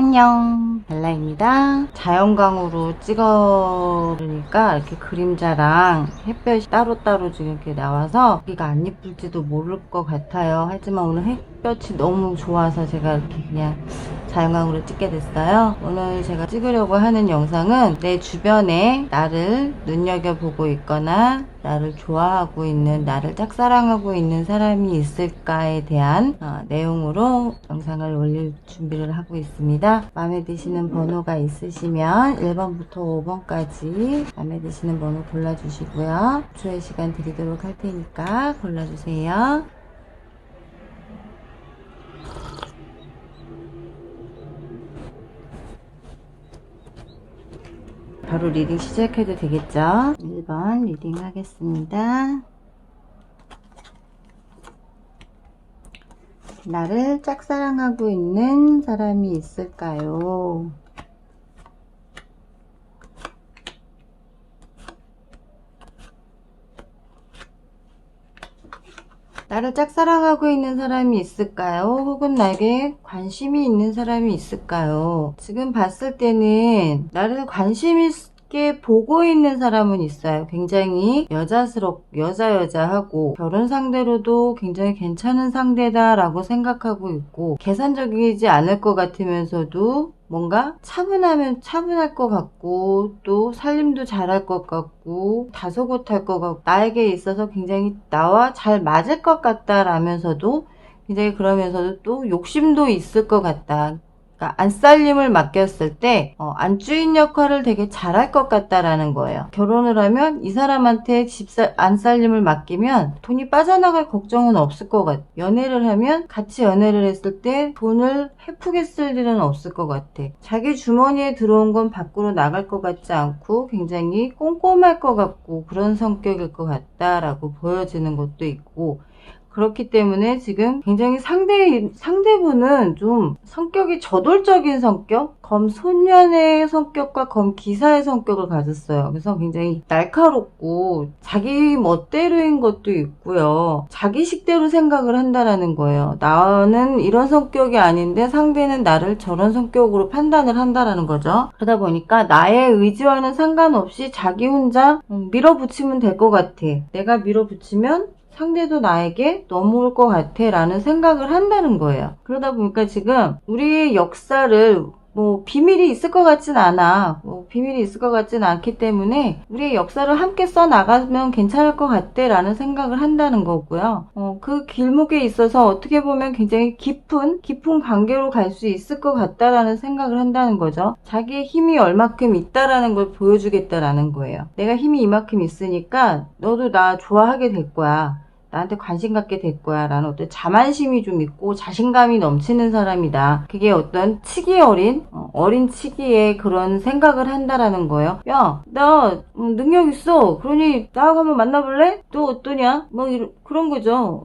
안녕, 벨라입니다. 자연광으로 찍으니까 이렇게 그림자랑 햇볕이 따로따로 지금 이렇게 나와서 여기가 안 예쁠지도 모를 것 같아요. 하지만 오늘 햇볕이 너무 좋아서 제가 이렇게 그냥 자연광으로 찍게 됐어요. 오늘 제가 찍으려고 하는 영상은 내 주변에 나를 눈여겨보고 있거나 나를 좋아하고 있는, 나를 짝사랑하고 있는 사람이 있을까에 대한 내용으로 영상을 올릴 준비를 하고 있습니다. 마음에 드시는 번호가 있으시면 1번부터 5번까지 마음에 드시는 번호 골라주시고요. 초의 시간 드리도록 할 테니까 골라주세요. 바로 리딩 시작해도 되겠죠? 1번 리딩 하겠습니다. 나를 짝사랑하고 있는 사람이 있을까요? 나를 짝사랑하고 있는 사람이 있을까요? 혹은 나에게 관심이 있는 사람이 있을까요? 지금 봤을 때는 나를 관심 있게 보고 있는 사람은 있어요. 굉장히 여자하고 결혼 상대로도 굉장히 괜찮은 상대다라고 생각하고 있고, 계산적이지 않을 것 같으면서도 뭔가 차분할 것 같고, 또 살림도 잘할 것 같고, 다소곳할 것 같고, 나에게 있어서 굉장히 나와 잘 맞을 것 같다라면서도 굉장히, 그러면서도 또 욕심도 있을 것 같다. 그러니까 안살림을 맡겼을 때 안주인 역할을 되게 잘할 것 같다라는 거예요. 결혼을 하면 이 사람한테 안살림을 맡기면 돈이 빠져나갈 걱정은 없을 것 같아. 연애를 하면 같이 연애를 했을 때 돈을 헤프게 쓸 일은 없을 것 같아. 자기 주머니에 들어온 건 밖으로 나갈 것 같지 않고 굉장히 꼼꼼할 것 같고 그런 성격일 것 같다라고 보여지는 것도 있고, 그렇기 때문에 지금 굉장히 상대분은 좀 성격이 저돌적인 성격? 검소년의 성격과 검기사의 성격을 가졌어요. 그래서 굉장히 날카롭고 자기 멋대로인 것도 있고요. 자기식대로 생각을 한다라는 거예요. 나는 이런 성격이 아닌데 상대는 나를 저런 성격으로 판단을 한다라는 거죠. 그러다 보니까 나의 의지와는 상관없이 자기 혼자 밀어붙이면 될 것 같아. 내가 밀어붙이면 상대도 나에게 넘어올 것 같아 라는 생각을 한다는 거예요. 그러다 보니까 지금 우리의 역사를 비밀이 있을 것 같진 않아. 비밀이 있을 것 같진 않기 때문에 우리의 역사를 함께 써나가면 괜찮을 것 같아 라는 생각을 한다는 거고요. 그 길목에 있어서 어떻게 보면 굉장히 깊은 관계로 갈 수 있을 것 같다라는 생각을 한다는 거죠. 자기의 힘이 얼마큼 있다라는 걸 보여주겠다라는 거예요. 내가 힘이 이만큼 있으니까 너도 나 좋아하게 될 거야. 나한테 관심 갖게 될 거야 라는 어떤 자만심이 좀 있고 자신감이 넘치는 사람이다. 그게 어떤 치기 어린 치기에 그런 생각을 한다라는 거예요. 야, 나 능력 있어. 그러니 나하고 한번 만나볼래? 또 어떠냐? 그런 거죠.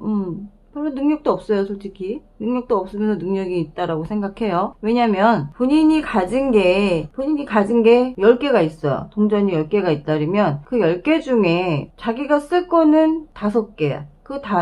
별로 능력도 없어요, 솔직히. 능력도 없으면서 능력이 있다라고 생각해요. 왜냐면 본인이 가진 게 10개가 있어요. 동전이 10개가 있다면 그 10개 중에 자기가 쓸 거는 5개야.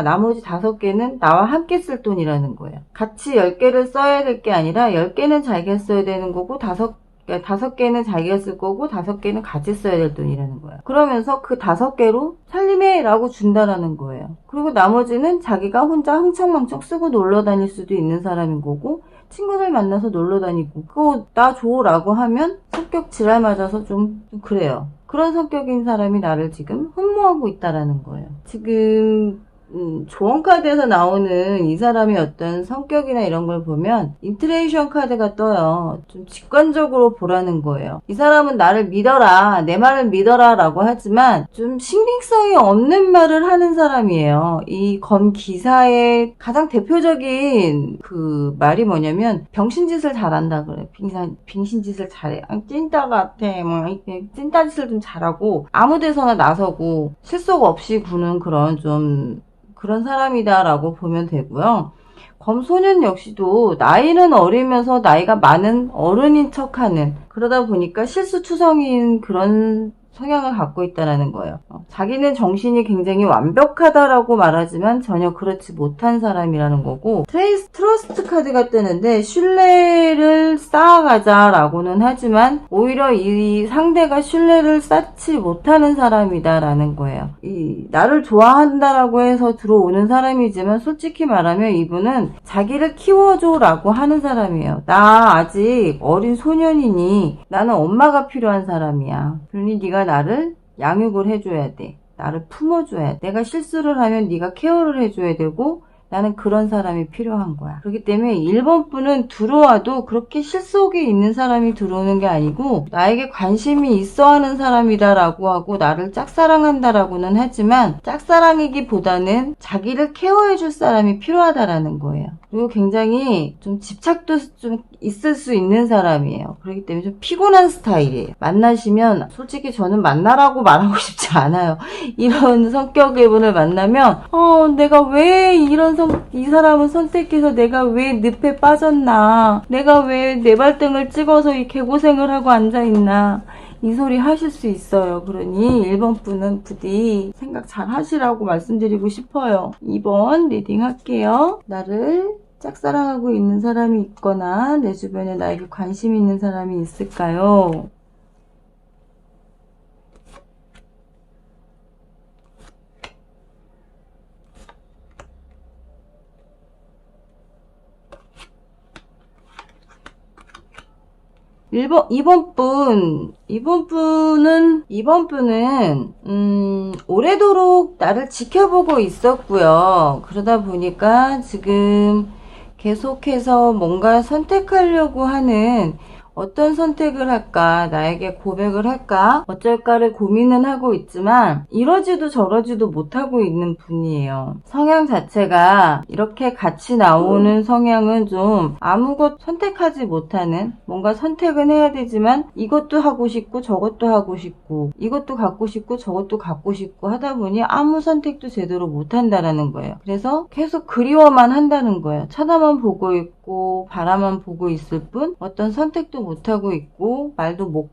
나머지 5개는 나와 함께 쓸 돈이라는 거예요. 같이 10개를 써야 될 게 아니라 10개는 자기가 써야 되는 거고 5개는 자기가 쓸 거고 5개는 같이 써야 될 돈이라는 거예요. 그러면서 그 5개로 살림해 라고 준다라는 거예요. 그리고 나머지는 자기가 혼자 흥청망청 쓰고 놀러 다닐 수도 있는 사람인 거고, 친구들 만나서 놀러 다니고, 그거 나 줘 라고 하면 성격 지랄 맞아서 좀 그래요. 그런 성격인 사람이 나를 지금 흠모하고 있다라는 거예요. 지금 조언 카드에서 나오는 이 사람의 어떤 성격이나 이런 걸 보면 인트레이션 카드가 떠요. 좀 직관적으로 보라는 거예요. 이 사람은 나를 믿어라, 내 말을 믿어라 라고 하지만 좀 신빙성이 없는 말을 하는 사람이에요. 이 검기사의 가장 대표적인 그 말이 뭐냐면 병신짓을 잘한다 그래. 빙신짓을 잘해. 찐따 같아. 찐따 짓을 좀 잘하고 아무 데서나 나서고 실속 없이 구는 그런 사람이다라고 보면 되고요. 검소년 역시도 나이는 어리면서 나이가 많은 어른인 척하는, 그러다 보니까 실수투성이인 그런 성향을 갖고 있다는 거예요. 자기는 정신이 굉장히 완벽하다라고 말하지만 전혀 그렇지 못한 사람이라는 거고, 트러스트 카드가 뜨는데 신뢰를 쌓아가자라고는 하지만 오히려 이 상대가 신뢰를 쌓지 못하는 사람이다라는 거예요. 나를 좋아한다라고 해서 들어오는 사람이지만 솔직히 말하면 이분은 자기를 키워줘라고 하는 사람이에요. 나 아직 어린 소년이니 나는 엄마가 필요한 사람이야. 그러니 네가 나를 양육을 해줘야 돼. 나를 품어줘야 돼. 내가 실수를 하면 네가 케어를 해줘야 되고 나는 그런 사람이 필요한 거야. 그렇기 때문에 1번 분은 들어와도 그렇게 실속에 있는 사람이 들어오는 게 아니고 나에게 관심이 있어 하는 사람이다라고 하고 나를 짝사랑한다라고는 하지만 짝사랑이기보다는 자기를 케어해줄 사람이 필요하다라는 거예요. 그리고 굉장히 좀 집착도 좀 있을 수 있는 사람이에요. 그렇기 때문에 좀 피곤한 스타일이에요. 만나시면 솔직히 저는 만나라고 말하고 싶지 않아요. 이런 성격의 분을 만나면 내가 왜 이 사람을 선택해서 내가 왜 늪에 빠졌나, 내가 왜 내 발등을 찍어서 이 개고생을 하고 앉아있나, 이 소리 하실 수 있어요. 그러니 1번 분은 부디 생각 잘 하시라고 말씀드리고 싶어요. 2번 리딩 할게요. 나를 짝사랑하고 있는 사람이 있거나 내 주변에 나에게 관심 있는 사람이 있을까요? 2번 분은, 오래도록 나를 지켜보고 있었고요. 그러다 보니까 지금 계속해서 뭔가 선택하려고 하는, 어떤 선택을 할까, 나에게 고백을 할까, 어쩔까를 고민은 하고 있지만 이러지도 저러지도 못하고 있는 분이에요. 성향 자체가 이렇게 같이 나오는 성향은 좀 아무것 선택하지 못하는, 뭔가 선택은 해야 되지만 이것도 하고 싶고 저것도 하고 싶고 이것도 갖고 싶고 저것도 갖고 싶고 하다 보니 아무 선택도 제대로 못한다라는 거예요. 그래서 계속 그리워만 한다는 거예요. 쳐다만 보고 있고 바라만 보고 있을 뿐 어떤 선택도 못하고 있고 말도 못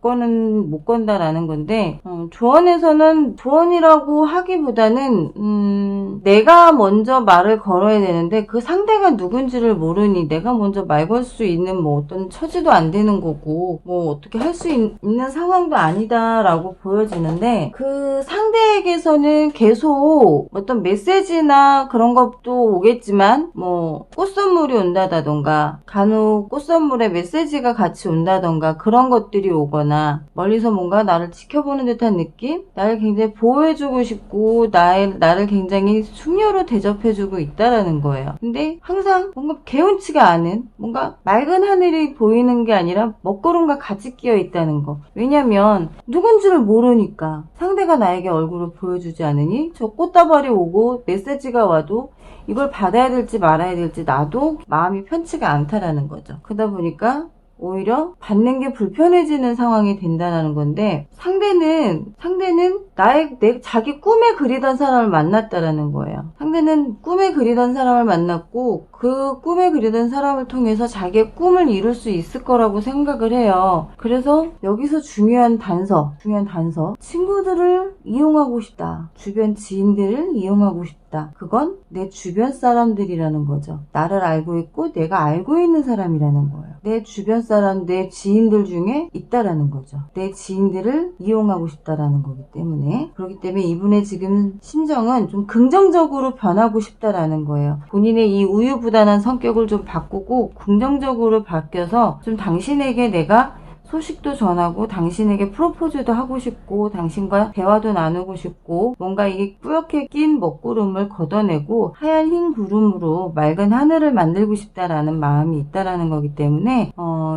건다라는 건데, 조언에서는 조언이라고 하기보다는 내가 먼저 말을 걸어야 되는데 그 상대가 누군지를 모르니 내가 먼저 말 걸 수 있는 뭐 어떤 처지도 안 되는 거고 뭐 어떻게 할 수 있는 상황도 아니다라고 보여지는데, 그 상대에게서는 계속 어떤 메시지나 그런 것도 오겠지만 뭐 꽃선물이 온다던가 간혹 꽃선물에 메시지가 같이 온다던가 그런 것들이 오거나 멀리서 뭔가 나를 지켜보는 듯한 느낌? 나를 굉장히 보호해주고 싶고 나를 굉장히 숙녀로 대접해주고 있다라는 거예요. 근데 항상 뭔가 개운치가 않은, 뭔가 맑은 하늘이 보이는 게 아니라 먹구름과 같이 끼어 있다는 거. 왜냐면 누군지를 모르니까. 상대가 나에게 얼굴을 보여주지 않으니 저 꽃다발이 오고 메시지가 와도 이걸 받아야 될지 말아야 될지 나도 마음이 편치가 않다라는 거죠. 그러다 보니까 오히려 받는 게 불편해지는 상황이 된다는 건데, 상대는 자기 꿈에 그리던 사람을 만났다라는 거예요. 상대는 꿈에 그리던 사람을 만났고 그 꿈에 그리던 사람을 통해서 자기의 꿈을 이룰 수 있을 거라고 생각을 해요. 그래서 여기서 중요한 단서. 친구들을 이용하고 싶다. 주변 지인들을 이용하고 싶다. 그건 내 주변 사람들이라는 거죠. 나를 알고 있고 내가 알고 있는 사람이라는 거예요. 내 주변 사람, 내 지인들 중에 있다라는 거죠. 내 지인들을 이용하고 싶다라는 거기 때문에, 그렇기 때문에 이분의 지금 심정은 좀 긍정적으로 변하고 싶다라는 거예요. 본인의 이 우유부단한 성격을 좀 바꾸고 긍정적으로 바뀌어서 좀 당신에게 내가 소식도 전하고 당신에게 프로포즈도 하고 싶고 당신과 대화도 나누고 싶고 뭔가 이게 뿌옇게 낀 먹구름을 걷어내고 하얀 흰 구름으로 맑은 하늘을 만들고 싶다라는 마음이 있다라는 거기 때문에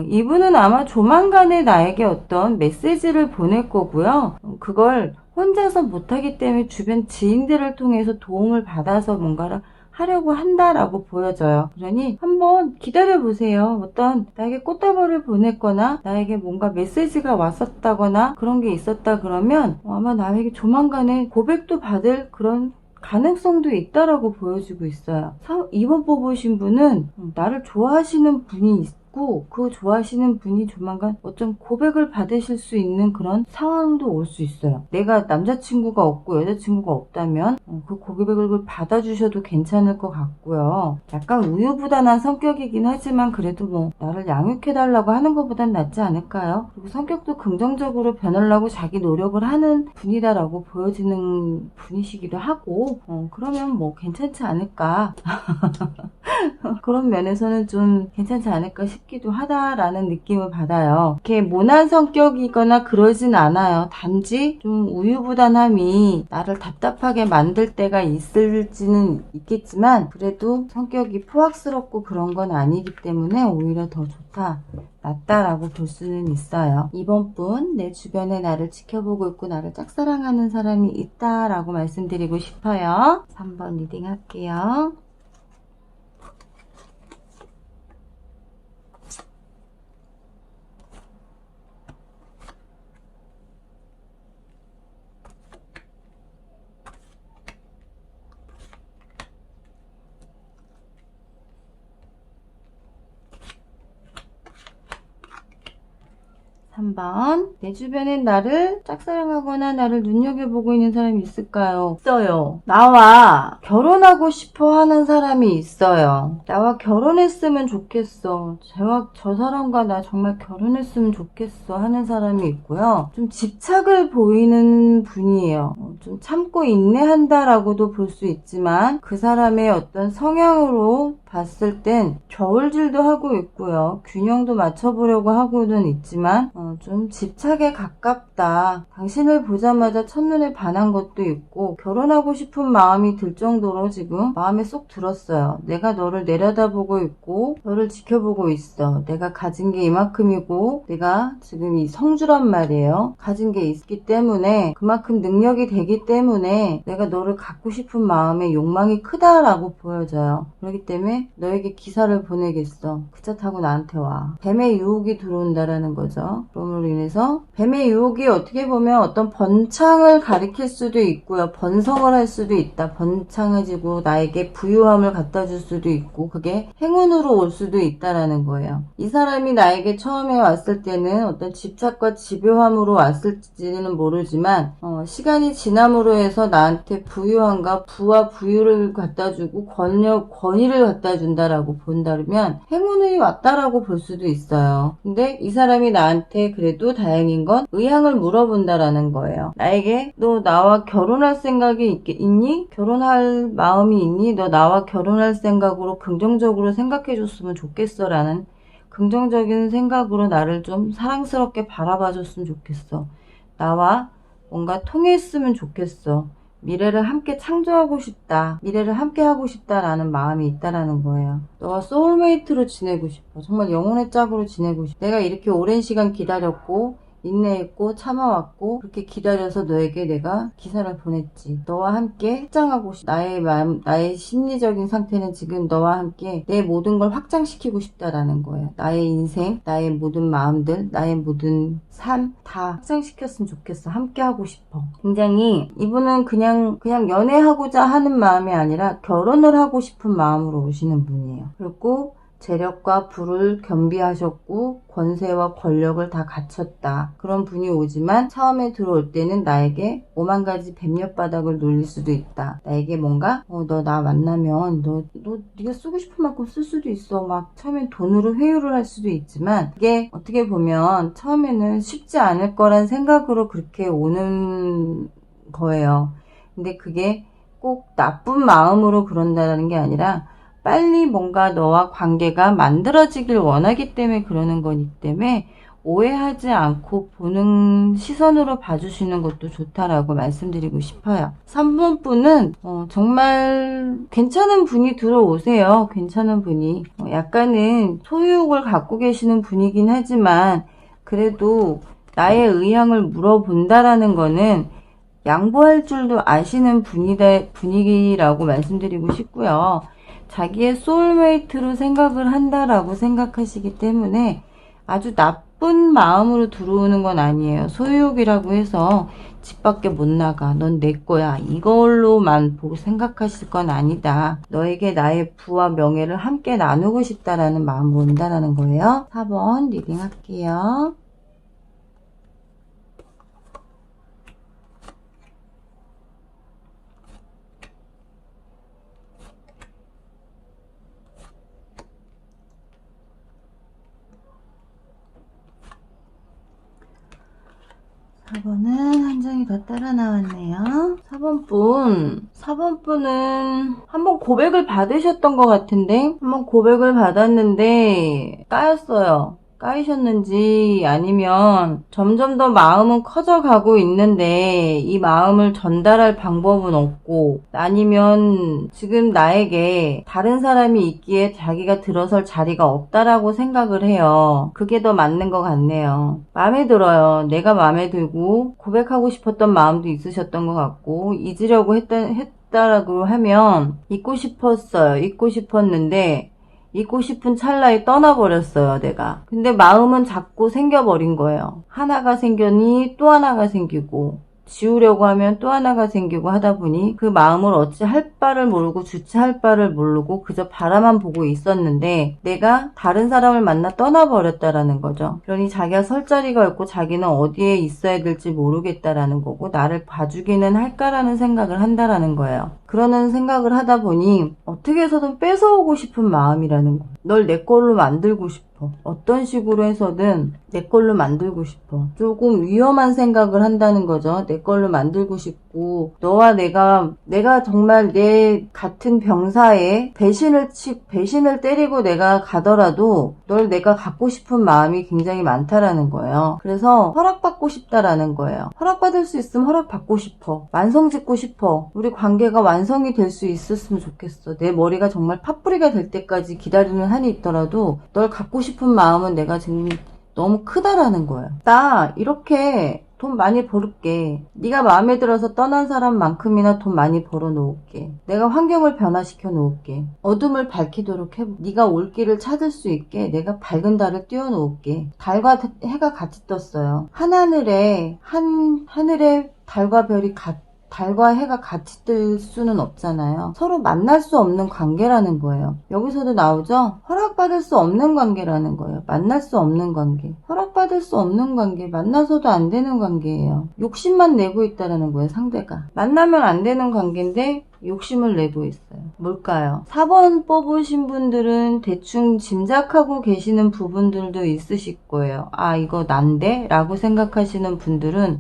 이분은 아마 조만간에 나에게 어떤 메시지를 보낼 거고요. 그걸 혼자서 못하기 때문에 주변 지인들을 통해서 도움을 받아서 뭔가를 하려고 한다라고 보여져요. 그러니 한번 기다려보세요. 어떤 나에게 꽃다발을 보냈거나 나에게 뭔가 메시지가 왔었다거나 그런 게 있었다 그러면 아마 나에게 조만간에 고백도 받을 그런 가능성도 있다라고 보여지고 있어요. 2번 뽑으신 분은 나를 좋아하시는 분이 있고 그 좋아하시는 분이 조만간 어쩜 고백을 받으실 수 있는 그런 상황도 올 수 있어요. 내가 남자친구가 없고 여자친구가 없다면 그 고백을 받아주셔도 괜찮을 것 같고요. 약간 우유부단한 성격이긴 하지만 그래도 뭐 나를 양육해달라고 하는 것보단 낫지 않을까요? 그리고 성격도 긍정적으로 변하려고 자기 노력을 하는 분이다라고 보여지는 분이시기도 하고 그러면 뭐 괜찮지 않을까 그런 면에서는 좀 괜찮지 않을까 싶기도 하다라는 느낌을 받아요. 이렇게 모난 성격이거나 그러진 않아요. 단지 좀 우유부단함이 나를 답답하게 만들 때가 있을지는 있겠지만 그래도 성격이 포악스럽고 그런 건 아니기 때문에 오히려 더 좋다. 낫다라고 볼 수는 있어요. 이번 분, 내 주변에 나를 지켜보고 있고 나를 짝사랑하는 사람이 있다라고 말씀드리고 싶어요. 3번 리딩 할게요. 한번 내 주변엔 나를 짝사랑하거나 나를 눈여겨보고 있는 사람이 있을까요? 있어요. 나와 결혼하고 싶어 하는 사람이 있어요. 나와 결혼했으면 좋겠어. 저 사람과 나 정말 결혼했으면 좋겠어 하는 사람이 있고요. 좀 집착을 보이는 분이에요. 좀 참고 인내한다라고도 볼 수 있지만 그 사람의 어떤 성향으로 봤을 땐 저울질도 하고 있고요. 균형도 맞춰보려고 하고는 있지만 좀 집착에 가깝다. 당신을 보자마자 첫눈에 반한 것도 있고 결혼하고 싶은 마음이 들 정도로 지금 마음에 쏙 들었어요. 내가 너를 내려다보고 있고 너를 지켜보고 있어. 내가 가진 게 이만큼이고 내가 지금 이 성주란 말이에요. 가진 게 있기 때문에 그만큼 능력이 되기 때문에 내가 너를 갖고 싶은 마음의 욕망이 크다라고 보여져요. 그렇기 때문에 너에게 기사를 보내겠어. 그 차 타고 나한테 와. 뱀의 유혹이 들어온다라는 거죠. 그럼으로 인해서 뱀의 유혹이 어떻게 보면 어떤 번창을 가리킬 수도 있고요. 번성을 할 수도 있다. 번창해지고 나에게 부유함을 갖다 줄 수도 있고 그게 행운으로 올 수도 있다라는 거예요. 이 사람이 나에게 처음에 왔을 때는 어떤 집착과 집요함으로 왔을지는 모르지만 시간이 지남으로 해서 나한테 부유함과 부와 부유를 갖다 주고 권위를 갖다 준다라고 본다면 행운이 왔다라고 볼 수도 있어요. 근데 이 사람이 나한테 그래도 다행인 건 의향을 물어본다라는 거예요. 나에게 너 나와 결혼할 생각이 있니? 결혼할 마음이 있니? 너 나와 결혼할 생각으로 긍정적으로 생각해 줬으면 좋겠어 라는 긍정적인 생각으로 나를 좀 사랑스럽게 바라봐 줬으면 좋겠어. 나와 뭔가 통했으면 좋겠어. 미래를 함께 창조하고 싶다. 미래를 함께 하고 싶다라는 마음이 있다라는 거예요. 너와 소울메이트로 지내고 싶어. 정말 영혼의 짝으로 지내고 싶어. 내가 이렇게 오랜 시간 기다렸고 인내했고 참아왔고 그렇게 기다려서 너에게 내가 기사를 보냈지. 너와 함께 확장하고 싶다. 나의 마음, 나의 심리적인 상태는 지금 너와 함께 내 모든 걸 확장시키고 싶다라는 거예요. 나의 인생, 나의 모든 마음들, 나의 모든 삶 다 확장시켰으면 좋겠어. 함께 하고 싶어. 굉장히 이분은 그냥 연애하고자 하는 마음이 아니라 결혼을 하고 싶은 마음으로 오시는 분이에요. 그리고 재력과 부를 겸비하셨고 권세와 권력을 다 갖췄다. 그런 분이 오지만 처음에 들어올 때는 나에게 5만 가지 뱀엿바닥을 놀릴 수도 있다. 나에게 뭔가 너 나 만나면 너 네가 쓰고 싶은 만큼 쓸 수도 있어. 막 처음엔 돈으로 회유를 할 수도 있지만 그게 어떻게 보면 처음에는 쉽지 않을 거란 생각으로 그렇게 오는 거예요. 근데 그게 꼭 나쁜 마음으로 그런다는 게 아니라 빨리 뭔가 너와 관계가 만들어지길 원하기 때문에 그러는 거기 때문에 오해하지 않고 보는 시선으로 봐주시는 것도 좋다라고 말씀드리고 싶어요. 3번 분은 정말 괜찮은 분이 들어오세요. 괜찮은 분이. 약간은 소유욕을 갖고 계시는 분이긴 하지만 그래도 나의 의향을 물어본다라는 거는 양보할 줄도 아시는 분위기라고 말씀드리고 싶고요. 자기의 소울메이트로 생각을 한다라고 생각하시기 때문에 아주 나쁜 마음으로 들어오는 건 아니에요. 소유욕이라고 해서 집 밖에 못 나가. 넌 내 거야. 이걸로만 보고 생각하실 건 아니다. 너에게 나의 부와 명예를 함께 나누고 싶다라는 마음으로 온다라는 거예요. 4번 리딩 할게요. (4번은) 한 장이 더 따라 나왔네요. 4번 분은 한번 고백을 받으셨던 것 같은데, 한번 고백을 받았는데 까였어요. 까이셨는지 아니면 점점 더 마음은 커져가고 있는데 이 마음을 전달할 방법은 없고, 아니면 지금 나에게 다른 사람이 있기에 자기가 들어설 자리가 없다라고 생각을 해요. 그게 더 맞는 것 같네요. 마음에 들어요. 내가 마음에 들고 고백하고 싶었던 마음도 있으셨던 것 같고, 잊으려고 했다라고 하면 잊고 싶었어요. 잊고 싶었는데 잊고 싶은 찰나에 떠나버렸어요, 내가. 근데 마음은 자꾸 생겨버린 거예요. 하나가 생겨니 또 하나가 생기고, 지우려고 하면 또 하나가 생기고 하다 보니 그 마음을 어찌 할 바를 모르고 주체할 바를 모르고 그저 바라만 보고 있었는데 내가 다른 사람을 만나 떠나버렸다라는 거죠. 그러니 자기가 설 자리가 없고 자기는 어디에 있어야 될지 모르겠다라는 거고, 나를 봐주기는 할까라는 생각을 한다라는 거예요. 그러는 생각을 하다 보니 어떻게 해서든 뺏어오고 싶은 마음이라는 거. 널 내 걸로 만들고 싶어. 어떤 식으로 해서든 내 걸로 만들고 싶어. 조금 위험한 생각을 한다는 거죠. 내 걸로 만들고 싶고, 너와 내가 정말 내 같은 병사에 배신을 때리고 내가 가더라도 널 내가 갖고 싶은 마음이 굉장히 많다라는 거예요. 그래서 허락받고 싶다라는 거예요. 허락받을 수 있으면 허락받고 싶어. 완성 짓고 싶어. 우리 관계가 완성이 될 수 있었으면 좋겠어. 내 머리가 정말 팥뿌리가 될 때까지 기다리는 한이 있더라도 널 갖고 싶은 마음은 내가 지금 너무 크다라는 거예요. 나 이렇게 돈 많이 벌을게. 네가 마음에 들어서 떠난 사람만큼이나 돈 많이 벌어 놓을게. 내가 환경을 변화시켜 놓을게. 어둠을 밝히도록 해. 네가 올 길을 찾을 수 있게 내가 밝은 달을 띄워 놓을게. 달과 해가 같이 떴어요. 하늘에 달과 해가 같이 뜰 수는 없잖아요. 서로 만날 수 없는 관계라는 거예요. 여기서도 나오죠? 허락받을 수 없는 관계라는 거예요. 만날 수 없는 관계. 허락받을 수 없는 관계. 만나서도 안 되는 관계예요. 욕심만 내고 있다는 거예요, 상대가. 만나면 안 되는 관계인데 욕심을 내고 있어요. 뭘까요? 4번 뽑으신 분들은 대충 짐작하고 계시는 부분들도 있으실 거예요. 아, 이거 난데? 라고 생각하시는 분들은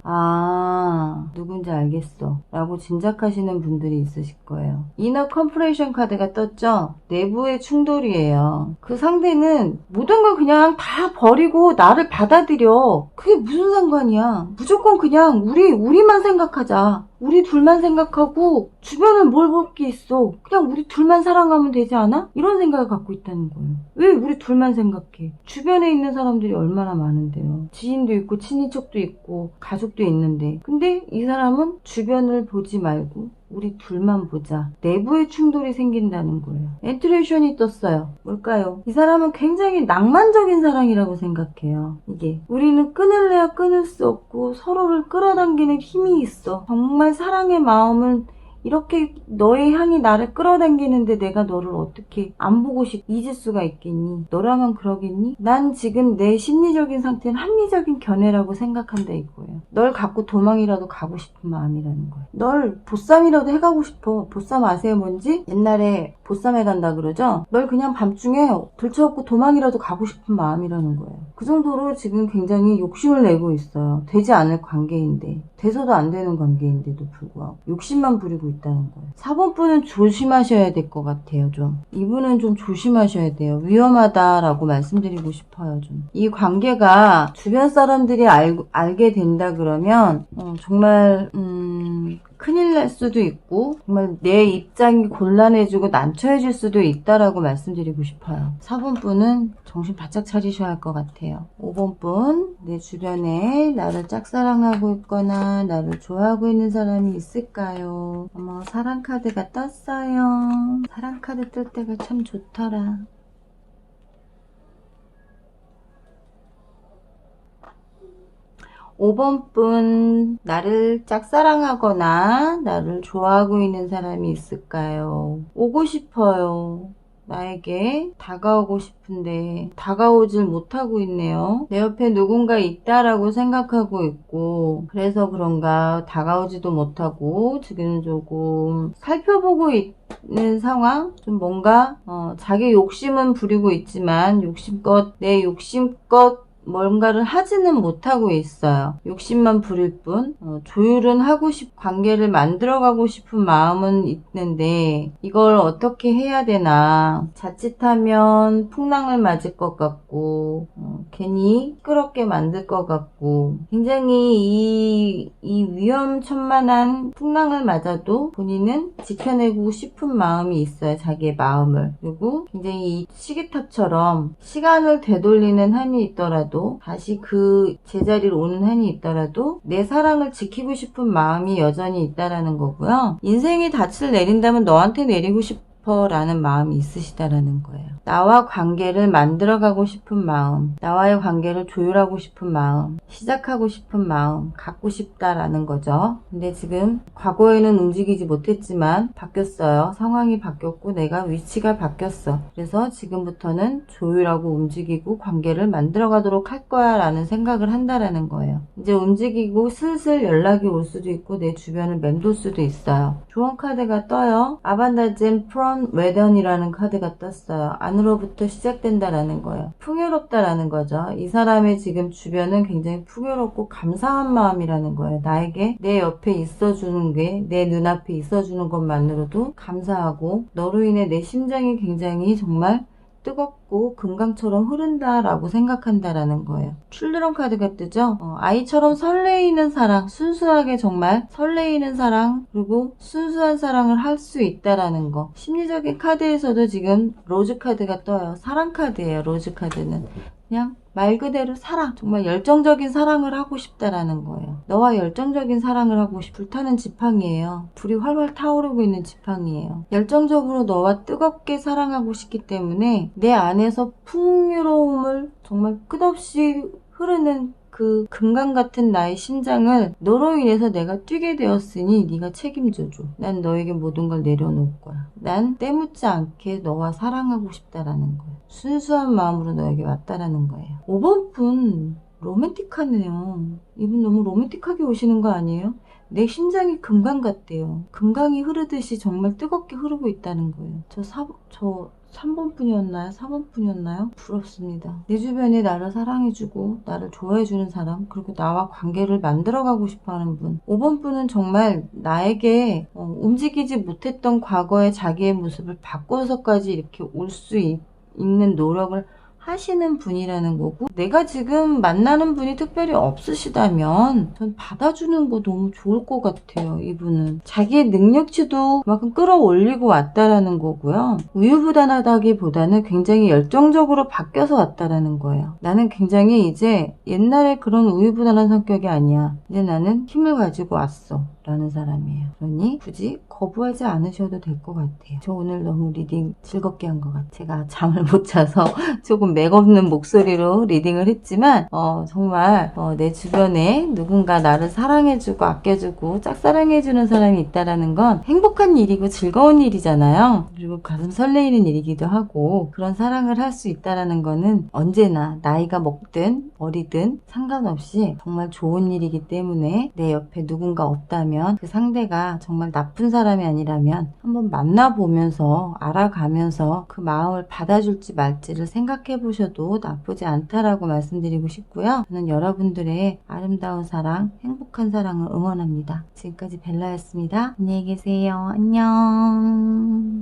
누군지 알겠어 라고 짐작하시는 분들이 있으실 거예요. 이너 컴프레이션 카드가 떴죠? 내부의 충돌이에요. 그 상대는 모든 걸 그냥 다 버리고 나를 받아들여. 그게 무슨 상관이야. 무조건 그냥 우리만 생각하자. 우리 둘만 생각하고 주변은 뭘 볼 게 있어. 그냥 우리 둘만 사랑하면 되지 않아? 이런 생각을 갖고 있다는 거예요. 왜 우리 둘만 생각해? 주변에 있는 사람들이 얼마나 많은데요. 지인도 있고 친인척도 있고 가족도 있는데, 근데 이 사람은 주변을 보지 말고 우리 둘만 보자. 내부의 충돌이 생긴다는 거예요. 엔트레이션이 떴어요. 뭘까요? 이 사람은 굉장히 낭만적인 사랑이라고 생각해요. 이게 우리는 끊을래야 끊을 수 없고 서로를 끌어당기는 힘이 있어. 정말 사랑의 마음을 이렇게 너의 향이 나를 끌어당기는데 내가 너를 어떻게 안 보고 잊을 수가 있겠니? 너라면 그러겠니? 난 지금 내 심리적인 상태는 합리적인 견해라고 생각한다 이거예요. 널 갖고 도망이라도 가고 싶은 마음이라는 거예요. 널 보쌈이라도 해가고 싶어. 보쌈 아세요 뭔지? 옛날에 보쌈해 간다 그러죠? 널 그냥 밤중에 들쳐업고 도망이라도 가고 싶은 마음이라는 거예요. 그 정도로 지금 굉장히 욕심을 내고 있어요. 되지 않을 관계인데, 돼서도 안 되는 관계인데도 불구하고 욕심만 부리고 있다는 거예요. 4번 분은 조심하셔야 될 것 같아요. 좀 이분은 좀 조심하셔야 돼요. 위험하다라고 말씀드리고 싶어요. 좀 이 관계가 주변 사람들이 알게 된다 그러면 정말 큰일 날 수도 있고 정말 내 입장이 곤란해지고 난처해질 수도 있다라고 말씀드리고 싶어요. 4번 분은 정신 바짝 차리셔야 할 것 같아요. 5번 분, 내 주변에 나를 짝사랑하고 있거나 나를 좋아하고 있는 사람이 있을까요? 어머, 사랑 카드가 떴어요. 사랑 카드 뜰 때가 참 좋더라. 5번 분, 나를 짝사랑하거나 나를 좋아하고 있는 사람이 있을까요? 오고 싶어요. 나에게 다가오고 싶은데 다가오질 못하고 있네요. 내 옆에 누군가 있다라고 생각하고 있고, 그래서 그런가 다가오지도 못하고 지금 조금 살펴보고 있는 상황? 좀 뭔가 자기 욕심은 부리고 있지만 욕심껏 내 욕심껏 뭔가를 하지는 못하고 있어요. 욕심만 부릴 뿐. 조율은 하고 관계를 만들어가고 싶은 마음은 있는데 이걸 어떻게 해야 되나. 자칫하면 풍랑을 맞을 것 같고 괜히 시끄럽게 만들 것 같고, 굉장히 이 위험천만한 풍랑을 맞아도 본인은 지켜내고 싶은 마음이 있어요. 자기의 마음을. 그리고 굉장히 이 시계탑처럼 시간을 되돌리는 한이 있더라도, 다시 그 제자리로 오는 한이 있더라도 내 사랑을 지키고 싶은 마음이 여전히 있다라는 거고요. 인생이 닻을 내린다면 너한테 내리고 싶어라는 마음이 있으시다라는 거예요. 나와 관계를 만들어가고 싶은 마음, 나와의 관계를 조율하고 싶은 마음, 시작하고 싶은 마음, 갖고 싶다라는 거죠. 근데 지금 과거에는 움직이지 못했지만 바뀌었어요. 상황이 바뀌었고 내가 위치가 바뀌었어. 그래서 지금부터는 조율하고 움직이고 관계를 만들어가도록 할 거야 라는 생각을 한다라는 거예요. 이제 움직이고 슬슬 연락이 올 수도 있고 내 주변을 맴돌 수도 있어요. 조언 카드가 떠요. 아반다젠 프롬 웨던이라는 카드가 떴어요. 안으로부터 시작된다라는 거예요. 풍요롭다라는 거죠. 이 사람의 지금 주변은 굉장히 풍요롭고 감사한 마음이라는 거예요. 나에게 내 옆에 있어주는 게, 내 눈앞에 있어주는 것만으로도 감사하고, 너로 인해 내 심장이 굉장히 정말 뜨겁고 금강처럼 흐른다라고 생각한다라는 거예요. 출드런 카드가 뜨죠. 아이처럼 설레이는 사랑, 순수하게 정말 설레이는 사랑, 그리고 순수한 사랑을 할 수 있다라는 거. 심리적인 카드에서도 지금 로즈 카드가 떠요. 사랑 카드예요. 로즈 카드는 그냥 말 그대로 사랑, 정말 열정적인 사랑을 하고 싶다라는 거예요. 너와 열정적인 사랑을 하고 불타는 지팡이에요. 불이 활활 타오르고 있는 지팡이에요. 열정적으로 너와 뜨겁게 사랑하고 싶기 때문에 내 안에서 풍요로움을 정말 끝없이 흐르는 그 금강 같은 나의 심장을 너로 인해서 내가 뛰게 되었으니 네가 책임져줘. 난 너에게 모든 걸 내려놓을 거야. 난 때묻지 않게 너와 사랑하고 싶다라는 거야. 순수한 마음으로 너에게 왔다라는 거예요. 5번 분 로맨틱하네요. 이분 너무 로맨틱하게 오시는 거 아니에요? 내 심장이 금강 같대요. 금강이 흐르듯이 정말 뜨겁게 흐르고 있다는 거예요. 저 3번 분이었나요? 4번 분이었나요? 부럽습니다. 내 주변에 나를 사랑해주고 나를 좋아해주는 사람, 그리고 나와 관계를 만들어가고 싶어하는 분. 5번 분은 정말 나에게 움직이지 못했던 과거의 자기의 모습을 바꿔서까지 이렇게 올 수 있는 노력을 하시는 분이라는 거고, 내가 지금 만나는 분이 특별히 없으시다면 전 받아주는 거 너무 좋을 것 같아요. 이분은 자기의 능력치도 그만큼 끌어올리고 왔다라는 거고요. 우유부단하다기보다는 굉장히 열정적으로 바뀌어서 왔다라는 거예요. 나는 굉장히 이제 옛날에 그런 우유부단한 성격이 아니야. 이제 나는 힘을 가지고 왔어 라는 사람이에요. 그러니 굳이 거부하지 않으셔도 될 것 같아요. 저 오늘 너무 리딩 즐겁게 한 것 같아요. 제가 잠을 못 자서 조금 맥없는 목소리로 리딩을 했지만 정말 내 주변에 누군가 나를 사랑해주고 아껴주고 짝사랑해주는 사람이 있다라는 건 행복한 일이고 즐거운 일이잖아요. 그리고 가슴 설레이는 일이기도 하고, 그런 사랑을 할 수 있다라는 거는 언제나 나이가 먹든 어리든 상관없이 정말 좋은 일이기 때문에, 내 옆에 누군가 없다면, 그 상대가 정말 나쁜 사람이 아니라면 한번 만나보면서 알아가면서 그 마음을 받아줄지 말지를 생각해 보셔도 나쁘지 않다라고 말씀드리고 싶고요. 저는 여러분들의 아름다운 사랑, 행복한 사랑을 응원합니다. 지금까지 벨라였습니다. 안녕히 계세요. 안녕.